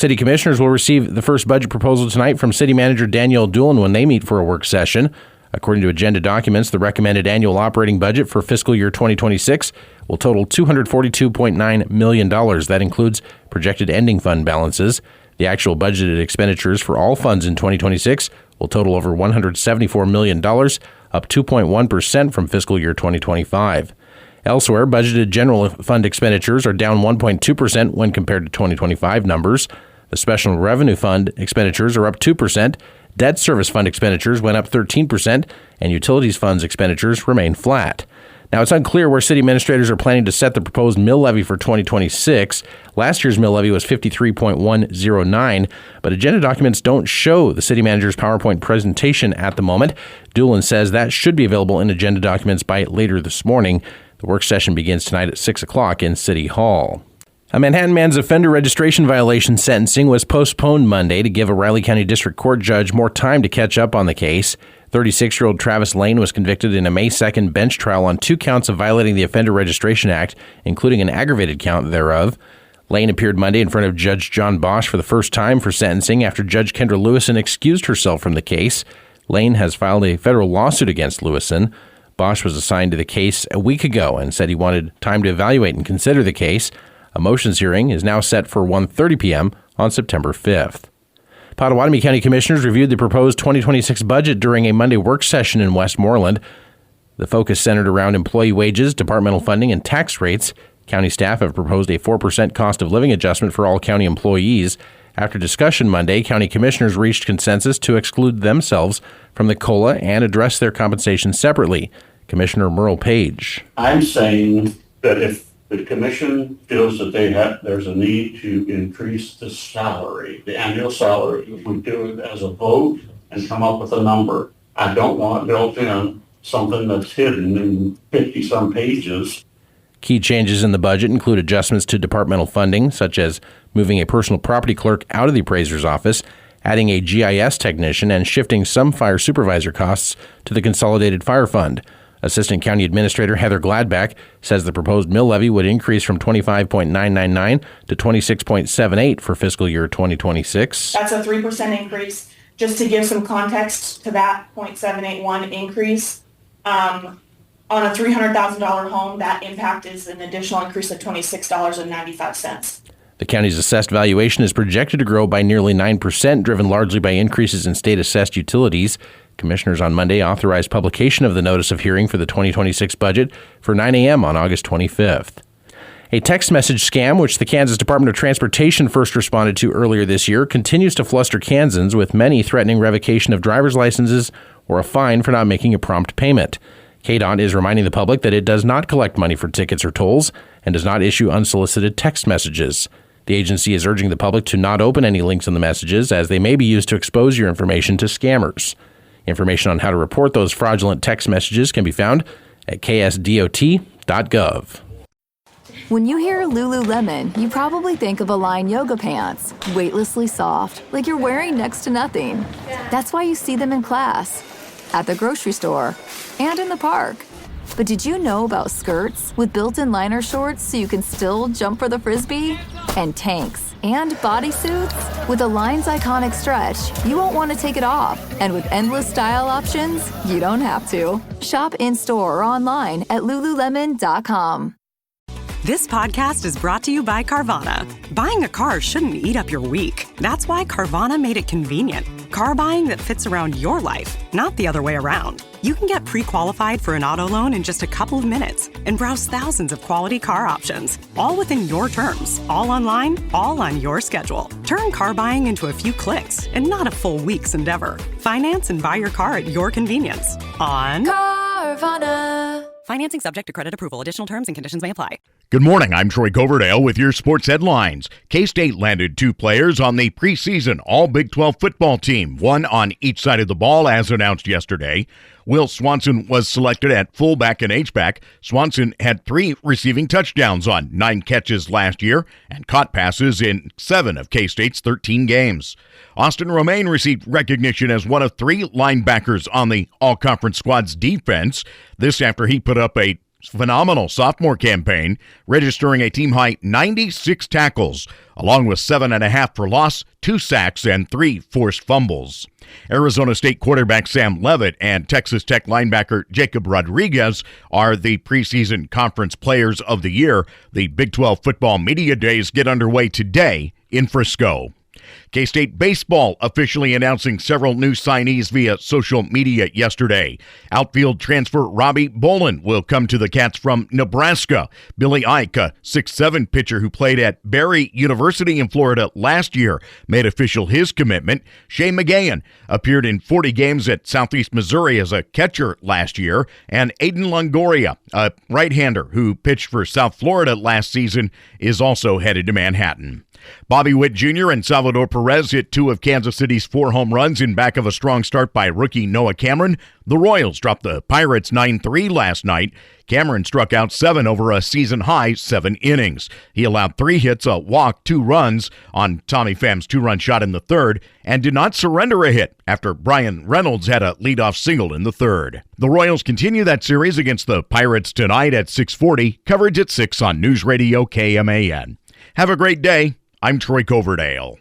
City Commissioners will receive the first budget proposal tonight from City Manager Danielle Doolin when they meet for a work session. According to agenda documents, the recommended annual operating budget for fiscal year 2026 will total $242.9 million. That includes projected ending fund balances. The actual budgeted expenditures for all funds in 2026 will total over $174 million, up 2.1% from fiscal year 2025. Elsewhere, budgeted general fund expenditures are down 1.2% when compared to 2025 numbers. The Special Revenue Fund expenditures are up 2%. Debt Service Fund expenditures went up 13%, and Utilities Funds expenditures remain flat. Now, it's unclear where city administrators are planning to set the proposed mill levy for 2026. Last year's mill levy was 53.109, but agenda documents don't show the city manager's PowerPoint presentation at the moment. Doolin says that should be available in agenda documents by later this morning. The work session begins tonight at 6 o'clock in City Hall. A Manhattan man's offender registration violation sentencing was postponed Monday to give a Riley County District Court judge more time to catch up on the case. 36-year-old Travis Lane was convicted in a May 2nd bench trial on 2 counts of violating the Offender Registration Act, including an aggravated count thereof. Lane appeared Monday in front of Judge John Bosch for the first time for sentencing after Judge Kendra Lewison excused herself from the case. Lane has filed a federal lawsuit against Lewison. Bosch was assigned to the case a week ago and said he wanted time to evaluate and consider the case. A motions hearing is now set for 1:30 p.m. on September 5th. Pottawatomie County Commissioners reviewed the proposed 2026 budget during a Monday work session in Westmoreland. The focus centered around employee wages, departmental funding, and tax rates. County staff have proposed a 4% cost of living adjustment for all county employees. After discussion Monday, county commissioners reached consensus to exclude themselves from the COLA and address their compensation separately. Commissioner Merle Page. I'm saying that if the commission feels that there's a need to increase the salary, the annual salary, we do it as a vote and come up with a number. I don't want built in something that's hidden in 50-some pages. Key changes in the budget include adjustments to departmental funding, such as moving a personal property clerk out of the appraiser's office, adding a GIS technician, and shifting some fire supervisor costs to the Consolidated Fire Fund. Assistant County Administrator Heather Gladback says the proposed mill levy would increase from 25.999 to 26.78 for fiscal year 2026. That's a 3% increase. Just to give some context to that 0.781 increase, on a $300,000 home, that impact is an additional increase of $26.95. The county's assessed valuation is projected to grow by nearly 9%, driven largely by increases in state-assessed utilities. Commissioners on Monday authorized publication of the notice of hearing for the 2026 budget for 9 a.m. on August 25th. A text message scam, which the Kansas Department of Transportation first responded to earlier this year, continues to fluster Kansans, with many threatening revocation of driver's licenses or a fine for not making a prompt payment. KDOT is reminding the public that it does not collect money for tickets or tolls and does not issue unsolicited text messages. The agency is urging the public to not open any links in the messages, as they may be used to expose your information to scammers. Information on how to report those fraudulent text messages can be found at ksdot.gov. When you hear Lululemon, you probably think of Align yoga pants, weightlessly soft, like you're wearing next to nothing. That's why you see them in class, at the grocery store, and in the park. But did you know about skirts with built-in liner shorts so you can still jump for the Frisbee? And tanks and bodysuits? With Align's iconic stretch, you won't want to take it off. And with endless style options, you don't have to. Shop in-store or online at Lululemon.com. This podcast is brought to you by Carvana. Buying a car shouldn't eat up your week. That's why Carvana made it convenient. Car buying that fits around your life, not the other way around. You can get pre-qualified for an auto loan in just a couple of minutes and browse thousands of quality car options, all within your terms, all online, all on your schedule. Turn car buying into a few clicks and not a full week's endeavor. Finance and buy your car at your convenience on Carvana. Financing subject to credit approval. Additional terms and conditions may apply. Good morning. I'm Troy Coverdale with your sports headlines. K-State landed 2 players on the preseason All-Big 12 football team, one on each side of the ball, as announced yesterday. Will Swanson was selected at fullback and H-back. Swanson had 3 receiving touchdowns on 9 catches last year and caught passes in 7 of K-State's 13 games. Austin Romaine received recognition as one of 3 linebackers on the all-conference squad's defense. This after he put up a phenomenal sophomore campaign, registering a team-high 96 tackles, along with 7.5 for loss, 2 sacks, and 3 forced fumbles. Arizona State quarterback Sam Leavitt and Texas Tech linebacker Jacob Rodriguez are the preseason conference players of the year. The Big 12 football media days get underway today in Frisco. K-State baseball officially announcing several new signees via social media yesterday. Outfield transfer Robbie Bolin will come to the Cats from Nebraska. Billy Ike, a 6'7" pitcher who played at Barry University in Florida last year, made official his commitment. Shea McGahan appeared in 40 games at Southeast Missouri as a catcher last year. And Aiden Longoria, a right-hander who pitched for South Florida last season, is also headed to Manhattan. Bobby Witt Jr. and Salvador Perez hit 2 of Kansas City's 4 home runs in back of a strong start by rookie Noah Cameron. The Royals dropped the Pirates 9-3 last night. Cameron struck out 7 over a season-high 7 innings. He allowed 3 hits, a walk, 2 runs on Tommy Pham's 2-run shot in the third, and did not surrender a hit after Brian Reynolds had a leadoff single in the third. The Royals continue that series against the Pirates tonight at 6:40. Coverage at 6 on News Radio KMAN. Have a great day. I'm Troy Coverdale.